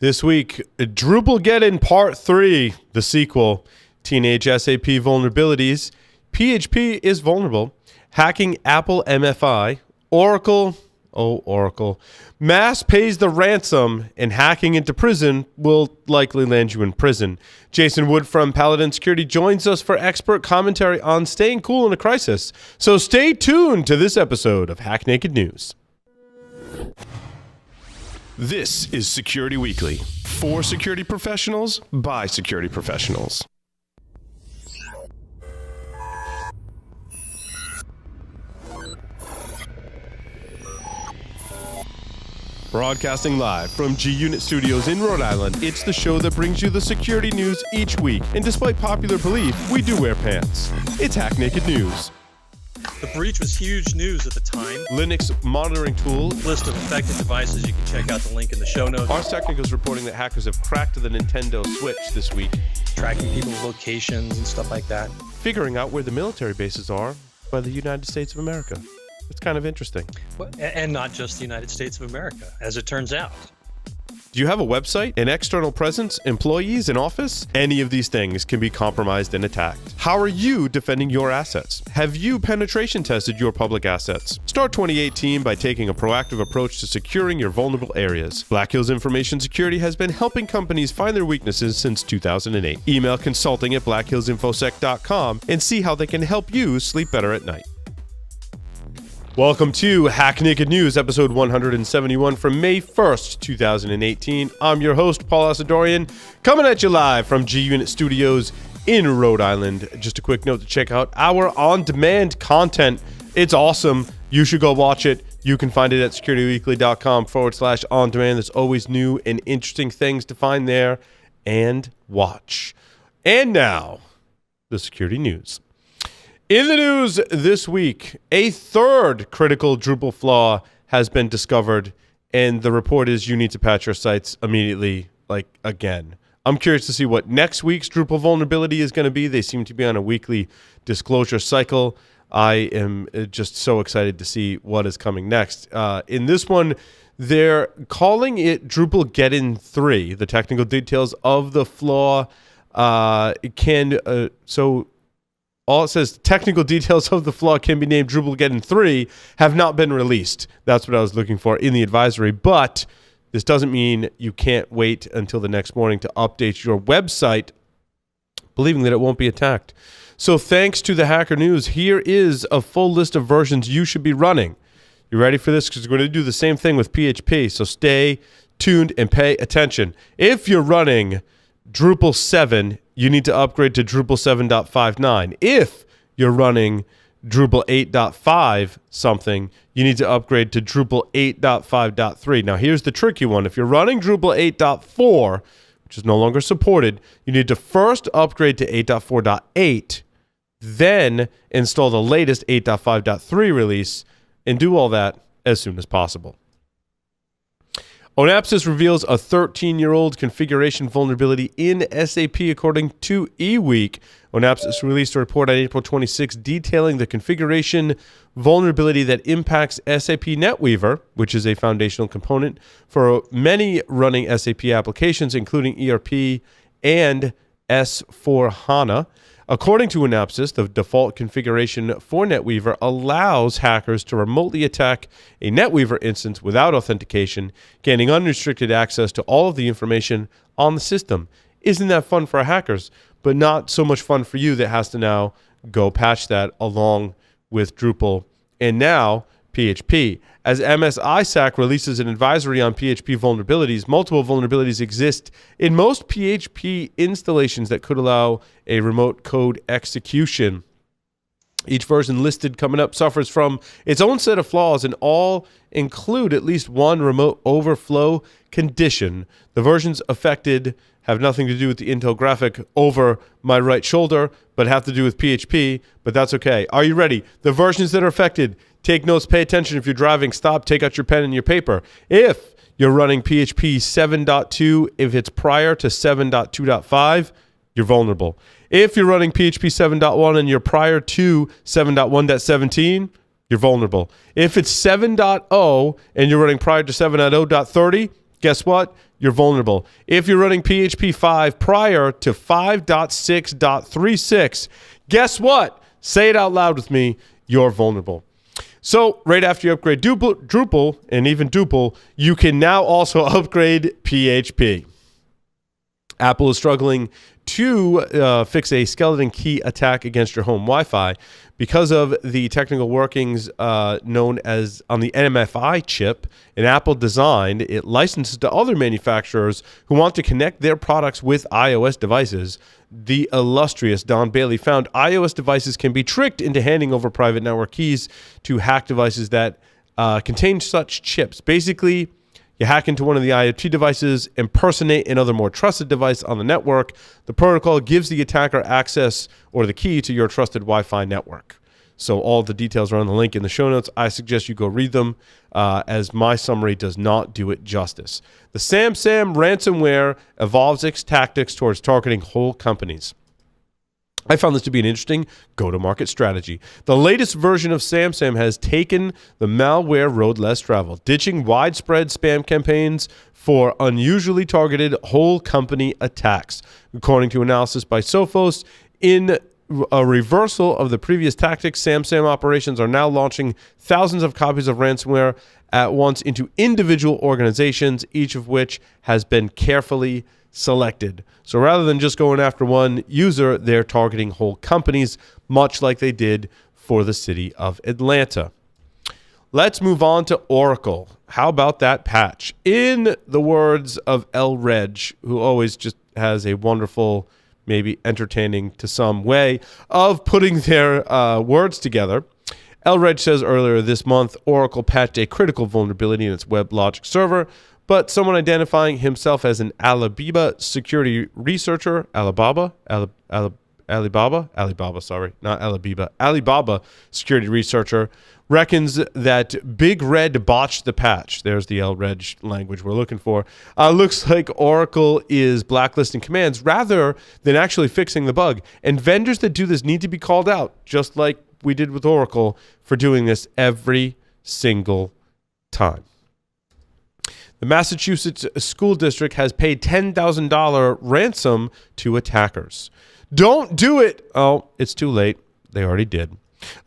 This week, Drupalgeddon Part 3, the sequel, Teenage SAP Vulnerabilities, PHP is vulnerable, hacking Apple MFi, Oracle, Mass pays the ransom, and hacking into prison will likely land you in prison. Jason Wood from Paladin Security joins us for expert commentary on staying cool in a crisis. So stay tuned to this episode of Hack Naked News. This is Security Weekly, for security professionals, by security professionals. Broadcasting live from G-Unit Studios in Rhode Island, it's the show that brings you the security news each week. And despite popular belief, we do wear pants. It's Hack Naked News. The breach was huge news at the time. Linux monitoring tool. List of affected devices. You can check out the link in the show notes. Ars Technica is reporting that hackers have cracked the Nintendo Switch this week. Tracking people's locations and stuff like that. Figuring out where the military bases are by the United States of America. It's kind of interesting. And not just the United States of America, as it turns out. Do you have a website, an external presence, employees, an office? Any of these things can be compromised and attacked. How are you defending your assets? Have you penetration tested your public assets? Start 2018 by taking a proactive approach to securing your vulnerable areas. Black Hills Information Security has been helping companies find their weaknesses since 2008. Email consulting at blackhillsinfosec.com and see how they can help you sleep better at night. Welcome to Hack Naked News, episode 171 from May 1st, 2018. I'm your host, Paul Asadorian, coming at you live from G-Unit Studios in Rhode Island. Just a quick note to check out our on-demand content. It's awesome. You should go watch it. You can find it at securityweekly.com/on-demand. There's always new and interesting things to find there and watch. And now, the security news. In the news this week, a third critical Drupal flaw has been discovered, and the report is you need to patch your sites immediately, again. I'm curious to see what next week's Drupal vulnerability is going to be. They seem to be on a weekly disclosure cycle. I am just so excited to see what is coming next. In this one, they're calling it Drupalgeddon 3. The technical details of the flaw all it says, technical details of the flaw can be named Drupalgeddon 3, have not been released. That's what I was looking for in the advisory. But this doesn't mean you can't wait until the next morning to update your website, believing that it won't be attacked. So thanks to the Hacker News, here is a full list of versions you should be running. You ready for this? Because we're going to do the same thing with PHP. So stay tuned and pay attention. If you're running Drupal 7, you need to upgrade to Drupal 7.59. If you're running Drupal 8.5 something, you need to upgrade to Drupal 8.5.3. Now, here's the tricky one. If you're running Drupal 8.4, which is no longer supported, you need to first upgrade to 8.4.8, then install the latest 8.5.3 release, and do all that as soon as possible. Onapsis reveals a 13-year-old configuration vulnerability in SAP according to eWeek. Onapsis released a report on April 26 detailing the configuration vulnerability that impacts SAP NetWeaver, which is a foundational component for many running SAP applications, including ERP and S/4HANA. According to Onapsis, the default configuration for NetWeaver allows hackers to remotely attack a NetWeaver instance without authentication, gaining unrestricted access to all of the information on the system. Isn't that fun for hackers? But not so much fun for you that has to now go patch that along with Drupal and now PHP. As MSISAC releases an advisory on PHP vulnerabilities, multiple vulnerabilities exist in most PHP installations that could allow a remote code execution. Each version listed coming up suffers from its own set of flaws, and all include at least one remote overflow condition. The versions affected have nothing to do with the Intel graphic over my right shoulder, but have to do with PHP, but that's okay. Are you ready? The versions that are affected, take notes, pay attention. If you're driving, stop, take out your pen and your paper. If you're running PHP 7.2, if it's prior to 7.2.5, you're vulnerable. If you're running PHP 7.1 and you're prior to 7.1.17, you're vulnerable. If it's 7.0 and you're running prior to 7.0.30, guess what? You're vulnerable. If you're running PHP 5 prior to 5.6.36, guess what? Say it out loud with me. You're vulnerable. So right after you upgrade Drupal and even Drupal, you can now also upgrade PHP. Apple is struggling to fix a skeleton key attack against your home Wi-Fi because of the technical workings known as on the MFi chip. An Apple designed, it licenses to other manufacturers who want to connect their products with iOS devices. The illustrious Don Bailey found iOS devices can be tricked into handing over private network keys to hack devices that contain such chips. Basically, you hack into one of the IoT devices, impersonate another more trusted device on the network. The protocol gives the attacker access or the key to your trusted Wi-Fi network. So all the details are on the link in the show notes. I suggest you go read them, as my summary does not do it justice. The SamSam ransomware evolves its tactics towards targeting whole companies. I found this to be an interesting go-to-market strategy. The latest version of SamSam has taken the malware road less traveled, ditching widespread spam campaigns for unusually targeted whole company attacks. According to analysis by Sophos, in a reversal of the previous tactics, SamSam operations are now launching thousands of copies of ransomware at once into individual organizations, each of which has been carefully selected. So rather than just going after one user, they're targeting whole companies, much like they did for the city of Atlanta. Let's move on to Oracle. How about that patch? In the words of El Reg, who always just has a wonderful, maybe entertaining to some way of putting their words together, El Reg says earlier this month, Oracle patched a critical vulnerability in its WebLogic server, but someone identifying himself as an Alibaba security researcher, Alibaba security researcher, reckons that Big Red botched the patch. There's the El Reg language we're looking for. Looks like Oracle is blacklisting commands rather than actually fixing the bug. And vendors that do this need to be called out, just like we did with Oracle, for doing this every single time. The Massachusetts school district has paid $10,000 ransom to attackers. Don't do it. Oh, it's too late. They already did.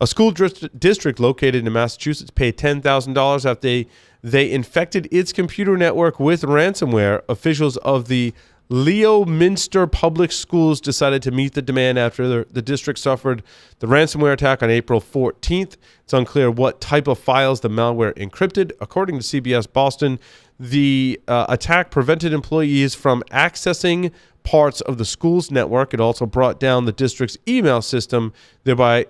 A school district located in Massachusetts paid $10,000 after they infected its computer network with ransomware. Officials of the Leominster Public Schools decided to meet the demand after the district suffered the ransomware attack on April 14th. It's unclear what type of files the malware encrypted. According to CBS Boston, the attack prevented employees from accessing parts of the school's network. It also brought down the district's email system, thereby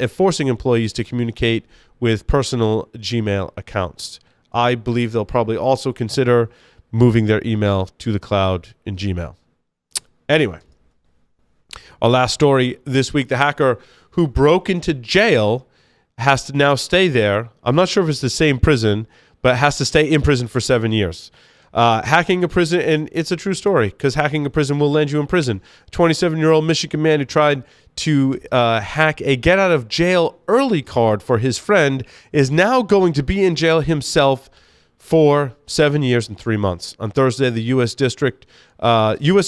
forcing employees to communicate with personal Gmail accounts. I believe they'll probably also consider moving their email to the cloud in Gmail. Anyway, our last story this week, the hacker who broke into jail has to now stay there. I'm not sure if it's the same prison, but has to stay in prison for 7 years. Hacking a prison, and it's a true story, because hacking a prison will land you in prison. A 27-year-old Michigan man who tried to hack a get-out-of-jail-early card for his friend is now going to be in jail himself for 7 years and 3 months. On Thursday, the U.S.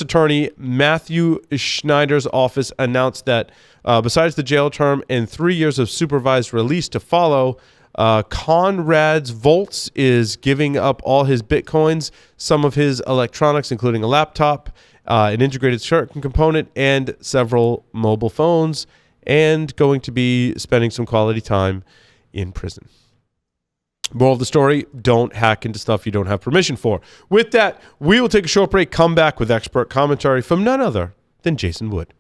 Attorney Matthew Schneider's office announced that besides the jail term and 3 years of supervised release to follow, Conrad's Volts is giving up all his Bitcoins, some of his electronics, including a laptop, an integrated circuit component, and several mobile phones, and going to be spending some quality time in prison. Moral of the story, don't hack into stuff you don't have permission for. With that, we will take a short break, come back with expert commentary from none other than Jason Wood.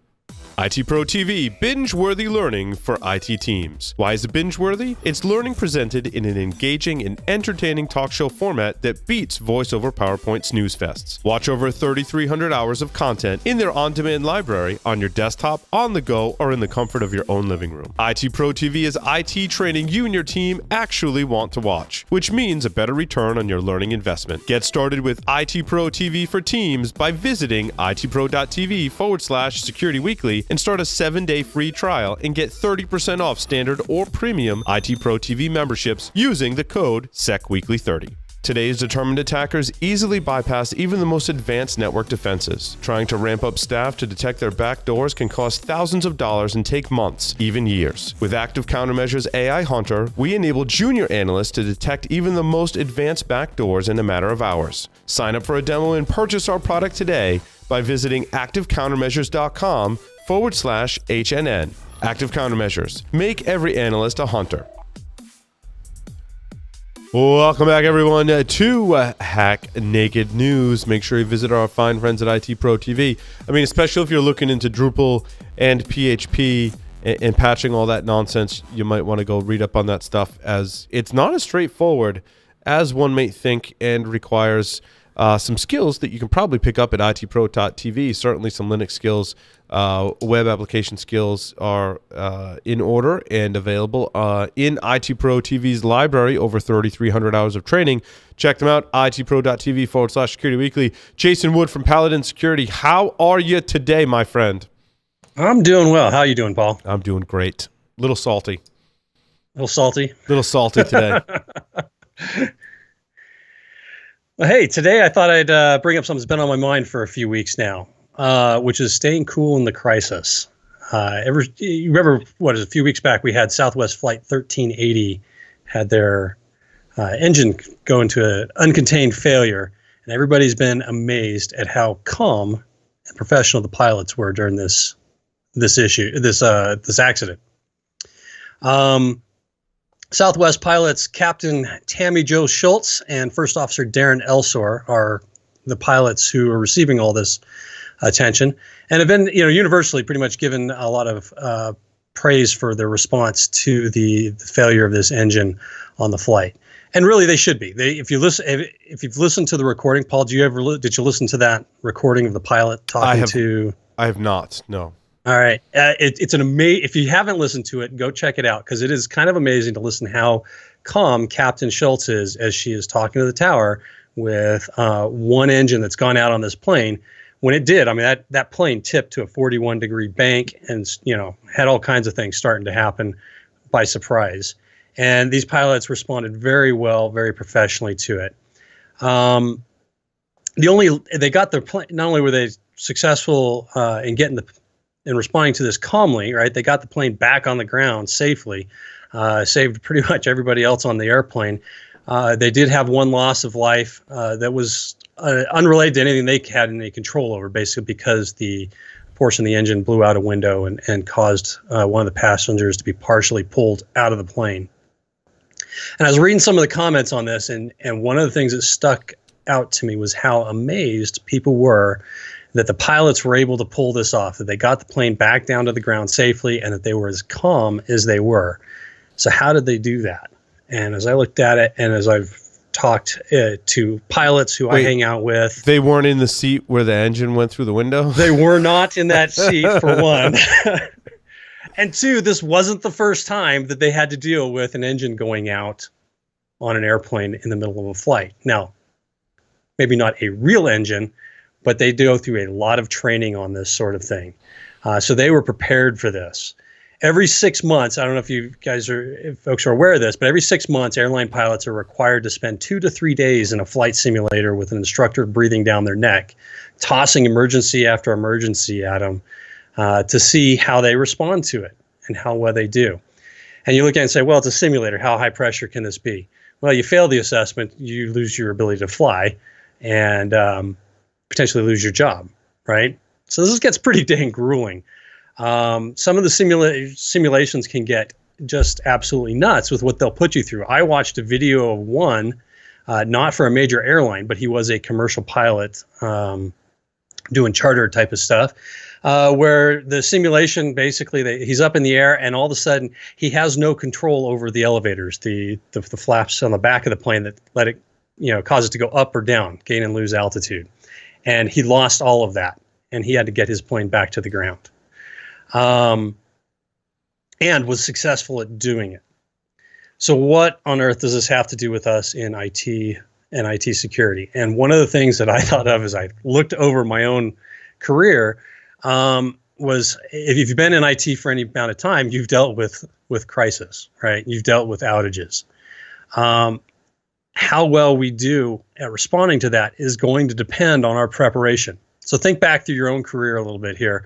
IT Pro TV, binge-worthy learning for IT teams. Why is it binge-worthy? It's learning presented in an engaging and entertaining talk show format that beats voice-over PowerPoint snooze fests. Watch over 3,300 hours of content in their on-demand library on your desktop, on the go, or in the comfort of your own living room. IT Pro TV is IT training you and your team actually want to watch, which means a better return on your learning investment. Get started with IT Pro TV for teams by visiting itpro.tv/Security Weekly and start a 7-day free trial and get 30% off standard or premium IT Pro TV memberships using the code SECWeekly30. Today's determined attackers easily bypass even the most advanced network defenses. Trying to ramp up staff to detect their backdoors can cost thousands of dollars and take months, even years. With Active Countermeasures AI Hunter, we enable junior analysts to detect even the most advanced backdoors in a matter of hours. Sign up for a demo and purchase our product today by visiting activecountermeasures.com/HNN. Active Countermeasures. Make every analyst a hunter. Welcome back, everyone, to Hack Naked News. Make sure you visit our fine friends at IT Pro TV. I mean, especially if you're looking into Drupal and PHP and patching all that nonsense, you might want to go read up on that stuff, as it's not as straightforward as one might think and requires some skills that you can probably pick up at itpro.tv. Certainly some Linux skills, web application skills are in order and available in IT Pro TV's library, over 3,300 hours of training. Check them out, itpro.tv/Security Weekly. Jason Wood from Paladin Security. How are you today, my friend? I'm doing well. How are you doing, Paul? I'm doing great. Little salty. Little salty? Little salty today. Well, hey, today I thought I'd bring up something that's been on my mind for a few weeks now, which is staying cool in the crisis. You remember, a few weeks back we had Southwest Flight 1380 had their engine go into an uncontained failure, and everybody's been amazed at how calm and professional the pilots were during this accident. Southwest pilots Captain Tammy Jo Schultz and First Officer Darren Elsor are the pilots who are receiving all this attention, and have been, universally pretty much given a lot of praise for their response to the failure of this engine on the flight. And really, they should be. If you've listened to the recording, Paul, did you listen to that recording of the pilot talking to? I have not. No. All right. It's an amazing. If you haven't listened to it, go check it out, because it is kind of amazing to listen how calm Captain Schultz is as she is talking to the tower with one engine that's gone out on this plane. When it did, I mean, that plane tipped to a 41-degree bank and, had all kinds of things starting to happen by surprise. And these pilots responded very well, very professionally to it. They got their plane. Not only were they successful in responding to this calmly, right? They got the plane back on the ground safely, saved pretty much everybody else on the airplane. They did have one loss of life that was unrelated to anything they had any control over, basically because the portion of the engine blew out a window and caused one of the passengers to be partially pulled out of the plane. And I was reading some of the comments on this, and one of the things that stuck out to me was how amazed people were that the pilots were able to pull this off, that they got the plane back down to the ground safely, and that they were as calm as they were. So how did they do that? And as I looked at it, and as I've talked to pilots who I hang out with. They weren't in the seat where the engine went through the window? They were not in that seat, for one. And two, this wasn't the first time that they had to deal with an engine going out on an airplane in the middle of a flight. Now, maybe not a real engine, but they go through a lot of training on this sort of thing. So they were prepared for this. Every 6 months, I don't know if folks are aware of this, but every 6 months, airline pilots are required to spend 2 to 3 days in a flight simulator with an instructor breathing down their neck, tossing emergency after emergency at them to see how they respond to it and how well they do. And you look at it and say, well, it's a simulator. How high pressure can this be? Well, you fail the assessment, you lose your ability to fly and potentially lose your job, right? So this gets pretty dang grueling. Some of the simulations can get just absolutely nuts with what they'll put you through. I watched a video of one, not for a major airline, but he was a commercial pilot doing charter type of stuff, where the simulation basically he's up in the air and all of a sudden he has no control over the elevators, the flaps on the back of the plane that let it, cause it to go up or down, gain and lose altitude. And he lost all of that, and he had to get his plane back to the ground. And was successful at doing it. So what on earth does this have to do with us in IT and IT security? And one of the things that I thought of as I looked over my own career was, if you've been in IT for any amount of time, you've dealt with crisis, right? You've dealt with outages. how well we do at responding to that is going to depend on our preparation. So think back through your own career a little bit here.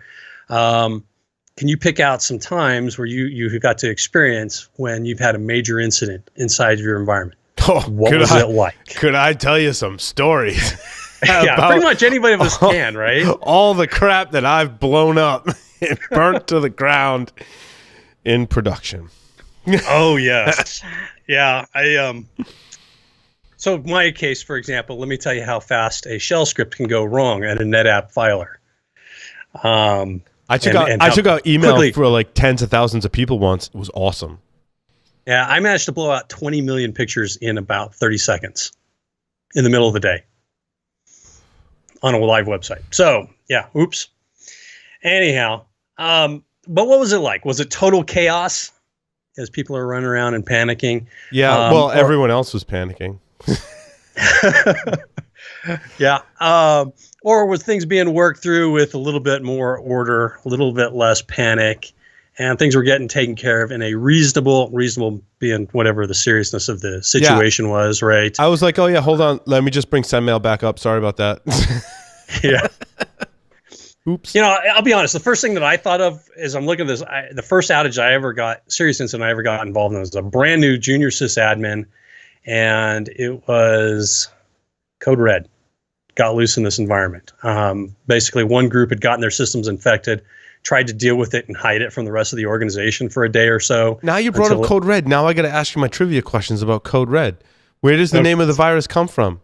Can you pick out some times where you got to experience when you've had a major incident inside your environment? Oh, what was it like? Could I tell you some stories? Yeah, pretty much anybody of us can, right? All the crap that I've blown up and burnt to the ground in production. Oh, yes. Yeah, so my case, for example, let me tell you how fast a shell script can go wrong at a NetApp filer. I took out email quickly, for like tens of thousands of people once. It was awesome. Yeah, I managed to blow out 20 million pictures in about 30 seconds in the middle of the day on a live website. So, yeah, oops. Anyhow, but what was it like? Was it total chaos as people are running around and panicking? Yeah, well, everyone else was panicking. Yeah. Or was things being worked through with a little bit more order, a little bit less panic, and things were getting taken care of in a reasonable being whatever the seriousness of the situation was, right? I was like, oh yeah, hold on. Let me just bring SendMail back up. Sorry about that. Yeah. Oops. You know, I'll be honest. The first thing that I thought of as I'm looking at this, the first outage I ever got, serious incident I ever got involved in was a brand new junior sysadmin, and it was code red. Got loose in this environment. Basically, one group had gotten their systems infected, tried to deal with it and hide it from the rest of the organization for a day or so. Now you brought up Code Red. Now I got to ask you my trivia questions about Code Red. Where does the name of the virus come from?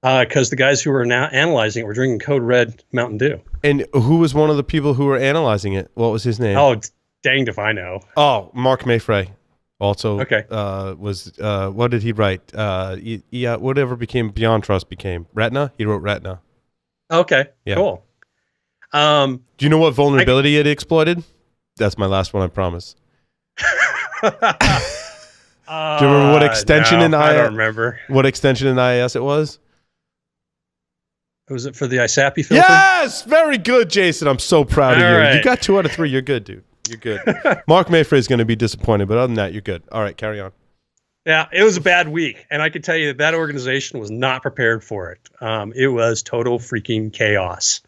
Because the guys who were now analyzing it were drinking Code Red Mountain Dew. And who was one of the people who were analyzing it? What was his name? Oh, danged if I know. Oh, Mark Mayfrey. Also, okay. What did he write? Whatever became Beyond Trust became Retina. He wrote Retina. Okay, yeah. Cool. Do you know what vulnerability it exploited? That's my last one, I promise. Do you remember what extension in IIS? I don't remember. What extension in IIS it was? Was it for the SAP filter? Yes! Very good, Jason. I'm so proud of you. Right. You got 2 out of 3. You're good, dude. You're good. Mark Mayfrey is going to be disappointed, but other than that, you're good. All right, carry on. Yeah, it was a bad week, and I can tell you that organization was not prepared for it. It was total freaking chaos.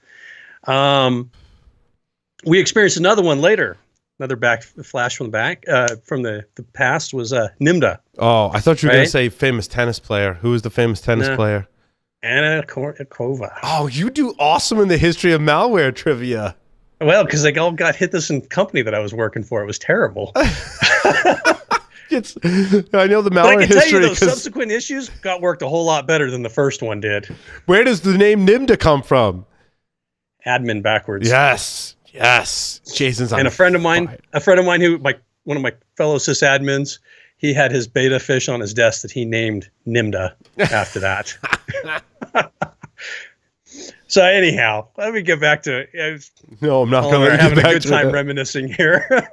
We experienced another one later. Another flash from the past was Nimda. Oh, I thought you were going to say famous tennis player. Who was the famous tennis player? Anna Kournikova. Oh, you do awesome in the history of malware trivia. Well, because they all got hit this in company that I was working for. It was terrible. I know the malware history. But I can tell you those subsequent issues got worked a whole lot better than the first one did. Where does the name Nimda come from? Admin backwards. Yes. Jason's on. And a friend of mine who one of my fellow sysadmins, he had his beta fish on his desk that he named Nimda after that. So anyhow, let me get back to. No, I'm not going to. Having a good time reminiscing here.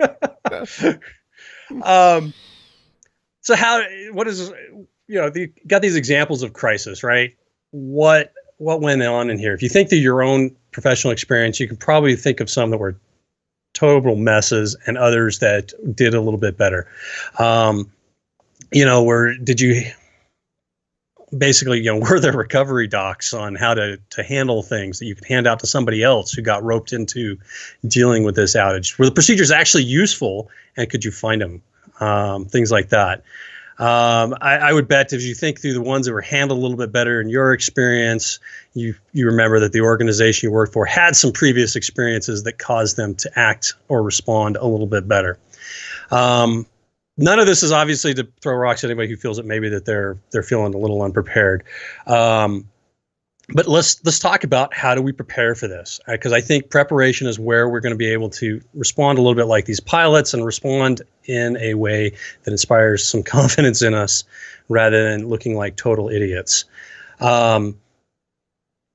So what is, you got these examples of crisis, right? What went on in here? If you think through your own professional experience, you can probably think of some that were total messes and others that did a little bit better. Where did you basically, were there recovery docs on how to handle things that you could hand out to somebody else who got roped into dealing with this outage? Were the procedures actually useful, and could you find them? Things like that. I would bet if you think through the ones that were handled a little bit better in your experience, you remember that the organization you worked for had some previous experiences that caused them to act or respond a little bit better. None of this is obviously to throw rocks at anybody who feels that maybe that they're feeling a little unprepared. But let's talk about how do we prepare for this? Because I think preparation is where we're going to be able to respond a little bit like these pilots and respond in a way that inspires some confidence in us rather than looking like total idiots.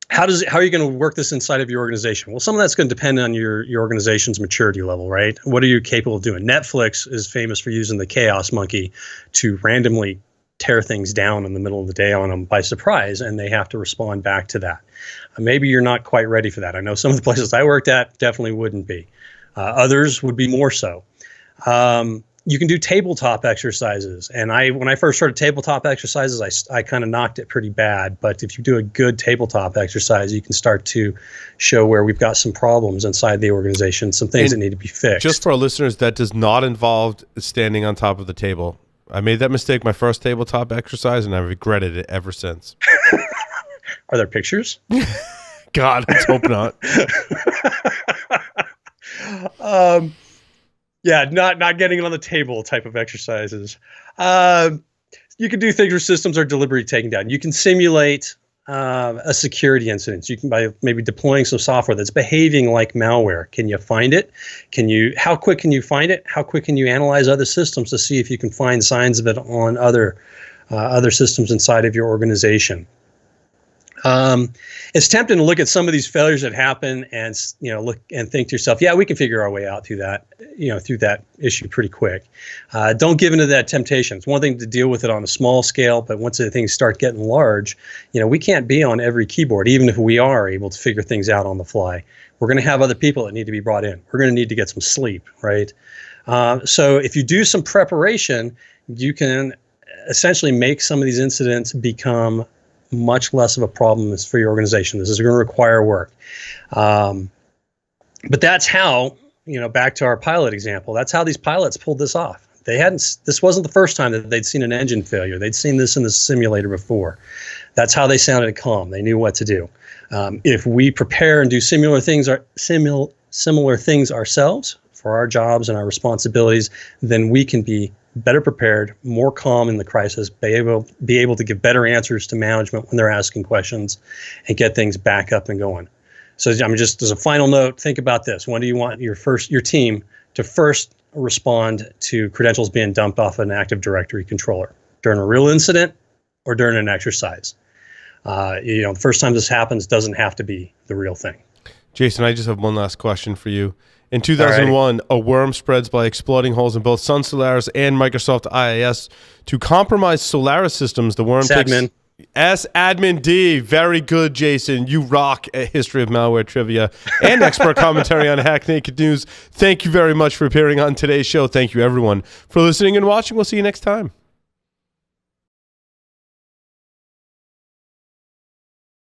How are you going to work this inside of your organization? Well, some of that's going to depend on your organization's maturity level, right? What are you capable of doing? Netflix is famous for using the chaos monkey to randomly tear things down in the middle of the day on them by surprise, and they have to respond back to that. Maybe you're not quite ready for that. I know some of the places I worked at definitely wouldn't be. Others would be more so. You can do tabletop exercises. And when I first started tabletop exercises, I kind of knocked it pretty bad. But if you do a good tabletop exercise, you can start to show where we've got some problems inside the organization, some things that need to be fixed. Just for our listeners, that does not involve standing on top of the table. I made that mistake my first tabletop exercise, and I regretted it ever since. Are there pictures? God, let's hope not. Yeah, not getting on the table type of exercises. You can do things where systems are deliberately taken down. You can simulate a security incident. You can, by maybe deploying some software that's behaving like malware. Can you find it? How quick can you find it? How quick can you analyze other systems to see if you can find signs of it on other systems inside of your organization? It's tempting to look at some of these failures that happen and, look and think to yourself, yeah, we can figure our way out through that issue pretty quick. Don't give into that temptation. It's one thing to deal with it on a small scale, but once the things start getting large, we can't be on every keyboard, even if we are able to figure things out on the fly. We're going to have other people that need to be brought in. We're going to need to get some sleep, right? So if you do some preparation, you can essentially make some of these incidents become much less of a problem for your organization. This is going to require work. But that's how, back to our pilot example, that's how these pilots pulled this off. This wasn't the first time that they'd seen an engine failure. They'd seen this in the simulator before. That's how they sounded calm. They knew what to do. If we prepare and do similar things ourselves for our jobs and our responsibilities, then we can be better prepared, more calm in the crisis, be able to give better answers to management when they're asking questions, and get things back up and going. So just as a final note, think about this. When do you want your team to first respond to credentials being dumped off an Active Directory controller? During a real incident or during an exercise? The first time this happens doesn't have to be the real thing. Jason, I just have one last question for you. In 2001, a worm spreads by exploiting holes in both Sun Solaris and Microsoft IIS to compromise Solaris systems. The worm Admin. Admin D. Very good, Jason. You rock at History of Malware trivia and expert commentary on Hack Naked News. Thank you very much for appearing on today's show. Thank you, everyone, for listening and watching. We'll see you next time.